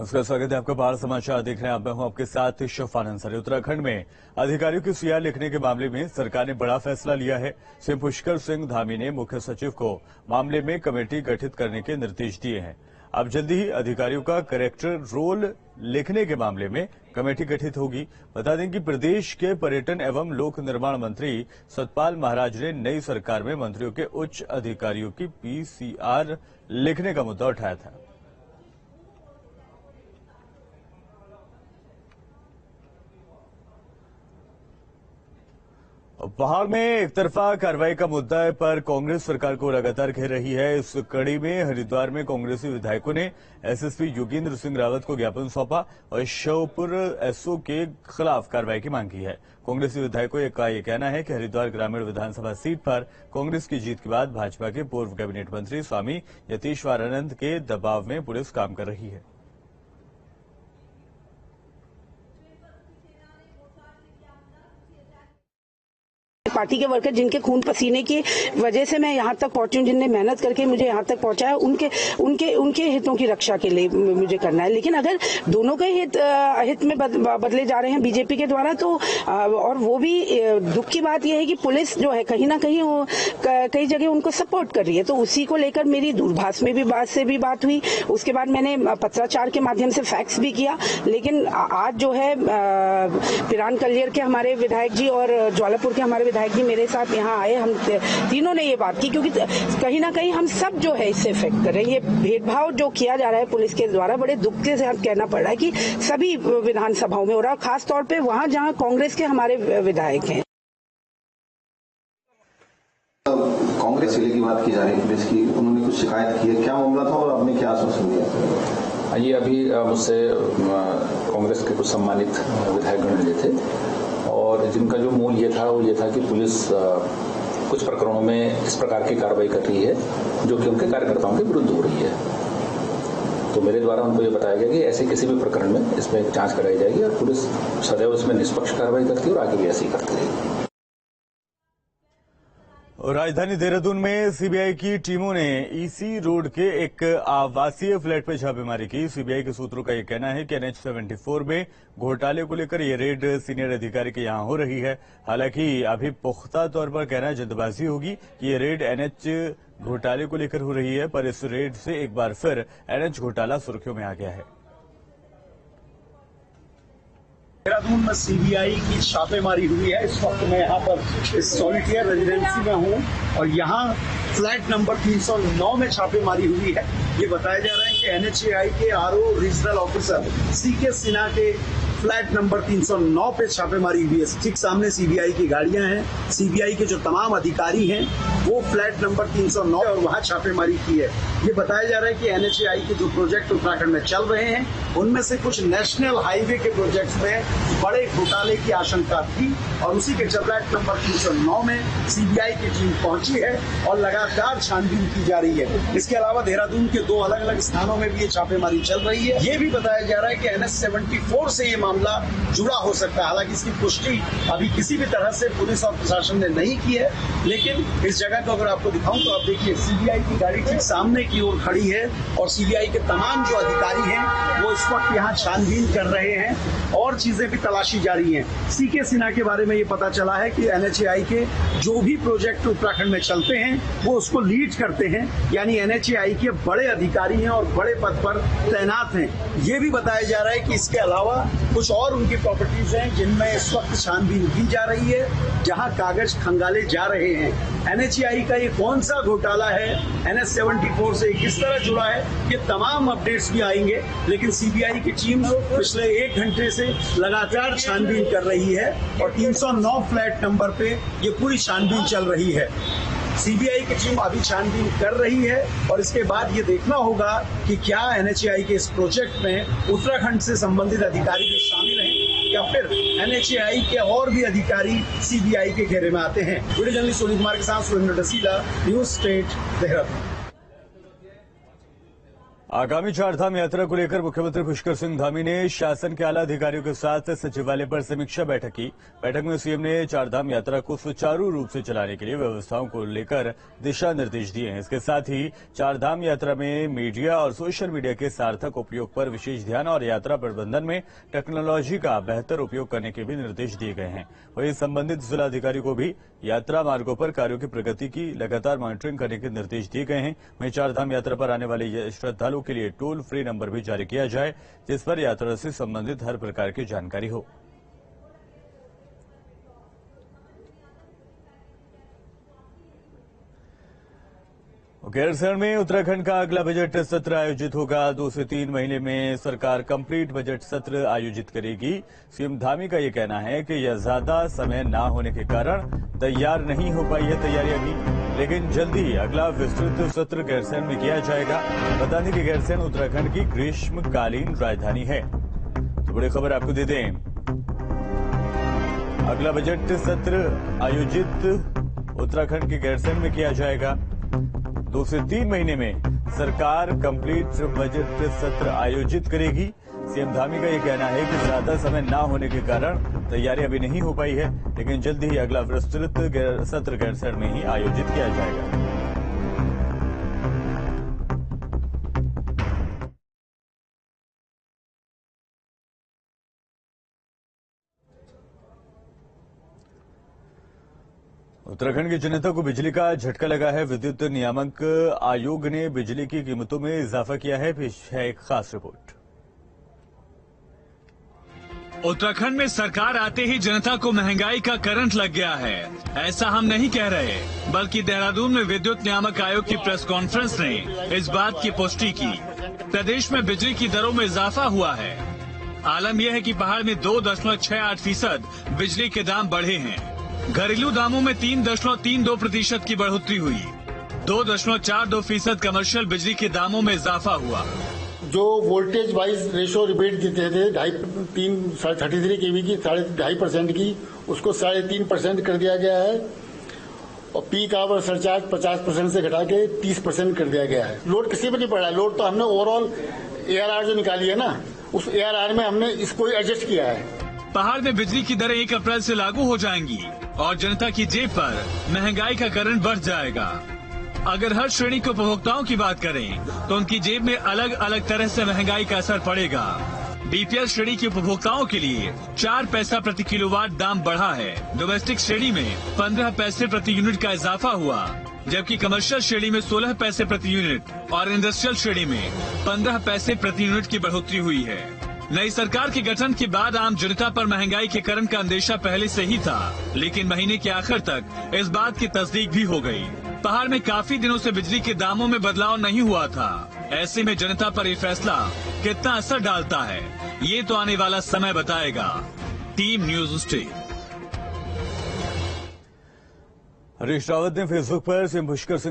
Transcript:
नमस्कार, स्वागत है आपका। पहाड़ समाचार देख रहे हैं आप। मैं हूं आपके साथ शफान अंसारी। उत्तराखंड में अधिकारियों की सीआर लिखने के मामले में सरकार ने बड़ा फैसला लिया है। सीएम पुष्कर सिंह धामी ने मुख्य सचिव को मामले में कमेटी गठित करने के निर्देश दिए हैं। अब जल्दी ही अधिकारियों का कैरेक्टर रोल लिखने के मामले में कमेटी गठित होगी। बता दें कि प्रदेश के पर्यटन एवं लोक निर्माण मंत्री सतपाल महाराज ने नई सरकार में मंत्रियों के उच्च अधिकारियों की पीसीआर लिखने का मुद्दा उठाया था। पहाड़ में एक तरफा कार्रवाई का मुद्दा पर कांग्रेस सरकार को लगातार घेर रही है। इस कड़ी में हरिद्वार में कांग्रेसी विधायकों ने एसएसपी योगेंद्र सिंह रावत को ज्ञापन सौंपा और श्योपुर एसओ के खिलाफ कार्रवाई की मांग की है। कांग्रेसी विधायकों का यह कहना है कि हरिद्वार ग्रामीण विधानसभा सीट पर कांग्रेस की जीत के बाद भाजपा के पूर्व कैबिनेट मंत्री स्वामी यतीश्वरानंद के दबाव में पुलिस काम कर रही है। पार्टी के वर्कर जिनके खून पसीने की वजह से मैं यहाँ तक पहुंची हूँ, जिनने मेहनत करके मुझे यहाँ तक पहुंचाया, उनके हितों की रक्षा के लिए मुझे करना है। लेकिन अगर दोनों के हित में बदले जा रहे हैं बीजेपी के द्वारा, तो और वो भी दुख की बात यह है कि पुलिस जो है कहीं ना कहीं कई जगह उनको सपोर्ट कर रही है। तो उसी को लेकर मेरी दूरभाष में भी बात हुई। उसके बाद मैंने पत्राचार के माध्यम से फैक्स भी किया। लेकिन आज जो है पिरान कलियर के हमारे विधायक जी और ज्वालापुर के हमारे विधायक जी मेरे साथ यहाँ आए। हम तीनों ने ये बात की, क्योंकि कहीं ना कहीं हम सब जो है इससे इफेक्ट कर रहे हैं। ये भेदभाव जो किया जा रहा है पुलिस के द्वारा बड़े दुख के साथ कहना पड़ रहा है कि सभी विधानसभाओं में हो रहा है, खास तौर पे वहाँ जहाँ कांग्रेस के हमारे विधायक हैं। कांग्रेस जिले की बात की जा रही है पुलिस की, उन्होंने कुछ शिकायत की है, क्या मामला था और आपने क्या आश्वासन दिया? ये अभी मुझसे कांग्रेस के कुछ सम्मानित विधायकगण मिले थे और जिनका जो मूल ये था कि पुलिस कुछ प्रकरणों में इस प्रकार की कार्रवाई कर रही है जो कि उनके कार्यकर्ताओं के विरुद्ध हो रही है। तो मेरे द्वारा उनको ये बताया गया कि ऐसे किसी भी प्रकरण में इसमें जांच कराई जाएगी और पुलिस सदैव इसमें निष्पक्ष कार्रवाई करती है और आगे भी ऐसी करती रहेगी। राजधानी देहरादून में सीबीआई की टीमों ने ईसी रोड के एक आवासीय फ्लैट पर छापेमारी की। सीबीआई के सूत्रों का यह कहना है कि NH 74 में घोटाले को लेकर यह रेड सीनियर अधिकारी के यहां हो रही है। हालांकि अभी पुख्ता तौर पर कहना जल्दबाजी होगी कि यह रेड NH घोटाले को लेकर हो रही है, पर इस रेड से एक बार फिर NH घोटाला सुर्खियों में आ गया है। देहरादून में सीबीआई की छापेमारी हुई है। इस वक्त मैं यहाँ पर इस सॉलिटेयर रेजिडेंसी में हूँ और यहाँ फ्लैट नंबर 309 में छापेमारी हुई है। ये बताया जा रहा है कि NHAI के RO regional officer CK Sinha के फ्लैट नंबर 309 पे छापेमारी हुई है। ठीक सामने सीबीआई की गाड़ियां हैं। सीबीआई के जो तमाम अधिकारी हैं वो फ्लैट नंबर 309 और वहां छापेमारी की है। ये बताया जा रहा है कि NHAI के जो प्रोजेक्ट उत्तराखंड में चल रहे हैं उनमें से कुछ नेशनल हाईवे के प्रोजेक्ट्स में बड़े घोटाले की आशंका थी और उसी के फ्लैट नंबर 309 में सीबीआई की टीम पहुंची है और लगातार छानबीन की जा रही है। इसके अलावा देहरादून के 2 अलग अलग स्थानों में भी ये छापेमारी चल रही है। ये भी बताया जा रहा है कि NH 74 से ये मामला जुड़ा हो सकता है। हालांकि इसकी पुष्टि अभी किसी भी तरह से पुलिस और प्रशासन ने नहीं की है, लेकिन इस जगह को अगर आपको दिखाऊं तो आप देखिए सीबीआई की गाड़ी ठीक सामने की ओर खड़ी है और सीबीआई के तमाम जो अधिकारी हैं वो इस वक्त यहाँ छानबीन कर रहे हैं और चीजें भी तलाशी जा रही हैं। CK सिन्हा के बारे में ये पता चला है कि NHAI के जो भी प्रोजेक्ट उत्तराखंड में चलते हैं वो उसको लीड करते हैं, यानी NHAI के बड़े अधिकारी हैं और बड़े पद पर तैनात हैं। ये भी बताया जा रहा है कि इसके अलावा कुछ और उनकी प्रॉपर्टीज हैं जिनमें इस वक्त छानबीन की जा रही है, जहां कागज खंगाले जा रहे हैं। NHAI का ये कौन सा घोटाला है, NH 74 से किस तरह जुड़ा है, ये तमाम अपडेट्स भी आएंगे। लेकिन सीबीआई की टीम पिछले 1 घंटे से लगातार छानबीन कर रही है और 309 फ्लैट नंबर पे ये पूरी छानबीन चल रही है। सीबीआई की टीम अभी छानबीन कर रही है और इसके बाद ये देखना होगा कि क्या NHAI के इस प्रोजेक्ट में उत्तराखंड से संबंधित अधिकारी भी शामिल हैं या फिर NHAI के और भी अधिकारी सीबीआई के घेरे में आते हैं। वीडियो जर्नलिस्ट सुनील कुमार के साथ सुरेंद्र डसीला, न्यूज स्टेट, देहरादून। आगामी चारधाम यात्रा को लेकर मुख्यमंत्री पुष्कर सिंह धामी ने शासन के आला अधिकारियों के साथ सचिवालय पर समीक्षा बैठक की। बैठक में सीएम ने चारधाम यात्रा को सुचारू रूप से चलाने के लिए व्यवस्थाओं को लेकर दिशा निर्देश दिए हैं। इसके साथ ही चारधाम यात्रा में मीडिया और सोशल मीडिया के सार्थक उपयोग पर विशेष ध्यान और यात्रा प्रबंधन में टेक्नोलॉजी का बेहतर उपयोग करने के भी निर्देश दिए गए हैं। वहीं संबंधित जिलाधिकारी को भी यात्रा मार्गों पर कार्यों की प्रगति की लगातार मॉनिटरिंग करने के निर्देश दिए गए हैं। वहीं चारधाम यात्रा पर आने वाले श्रद्धालुओं के लिए टोल फ्री नंबर भी जारी किया जाए, जिस पर यात्रा से संबंधित हर प्रकार की जानकारी हो। गैरसैंण में उत्तराखंड का अगला बजट सत्र आयोजित होगा। 2 से 3 महीने में सरकार कंप्लीट बजट सत्र आयोजित करेगी। सीएम धामी का ये कहना है कि यह ज्यादा समय न होने के कारण तैयार नहीं हो पाई है तैयारी अभी, लेकिन जल्दी अगला विस्तृत सत्र गैरसैंण में किया जाएगा। बता दें कि गैरसैंण उत्तराखंड की ग्रीष्मकालीन राजधानी है। तो बड़ी खबर आपको दे दें, अगला बजट सत्र आयोजित उत्तराखंड के गैरसैंण में किया जाएगा। 2 से 3 महीने में सरकार कंप्लीट बजट सत्र आयोजित करेगी। सीएम धामी का यह कहना है कि ज्यादा समय न होने के कारण तैयारी अभी नहीं हो पाई है, लेकिन जल्द ही अगला विस्तृत सत्र गैरसैंण में ही आयोजित किया जाएगा। उत्तराखंड की जनता को बिजली का झटका लगा है। विद्युत नियामक आयोग ने बिजली की कीमतों में इजाफा किया है। पेश है एक खास रिपोर्ट। उत्तराखंड में सरकार आते ही जनता को महंगाई का करंट लग गया है, ऐसा हम नहीं कह रहे, बल्कि देहरादून में विद्युत नियामक आयोग की प्रेस कॉन्फ्रेंस ने इस बात की पुष्टि की। प्रदेश में बिजली की दरों में इजाफा हुआ है। आलम यह है कि पहाड़ में 2.68% बिजली के दाम बढ़े हैं। घरेलू दामों में 3.32% की बढ़ोतरी हुई। 2.42% कमर्शियल बिजली के दामों में इजाफा हुआ। जो वोल्टेज वाइज रेशो रिबेट देते थे 33 केवी की 2.5% की, उसको 3.5% कर दिया गया है और पीक आवर सरचार्ज 50% से घटा के 30% कर दिया गया है। लोड किसी पर नहीं पड़ा है। लोड तो हमने ओवरऑल ARR जो निकाली है ना, उस ARR में हमने इसको एडजस्ट किया है। पहाड़ में बिजली की दरें 1 अप्रैल से लागू हो जाएंगी और जनता की जेब पर महंगाई का करंट बढ़ जाएगा। अगर हर श्रेणी के उपभोक्ताओं की बात करें तो उनकी जेब में अलग अलग तरह से महंगाई का असर पड़ेगा। BPL श्रेणी के उपभोक्ताओं के लिए 4 पैसा प्रति किलोवाट दाम बढ़ा है। डोमेस्टिक श्रेणी में 15 पैसे प्रति यूनिट का इजाफा हुआ, जबकि कमर्शियल श्रेणी में 16 पैसे प्रति यूनिट और इंडस्ट्रियल श्रेणी में 15 पैसे प्रति यूनिट की बढ़ोतरी हुई है। नई सरकार के गठन के बाद आम जनता पर महंगाई के करंट का अंदेशा पहले से ही था, लेकिन महीने के आखिर तक इस बात की तस्दीक भी हो गई। पहाड़ में काफी दिनों से बिजली के दामों में बदलाव नहीं हुआ था। ऐसे में जनता पर ये फैसला कितना असर डालता है, ये तो आने वाला समय बताएगा। Team news state. Harish Rawat ने फेसबुक पर सीएम पुष्कर सिंह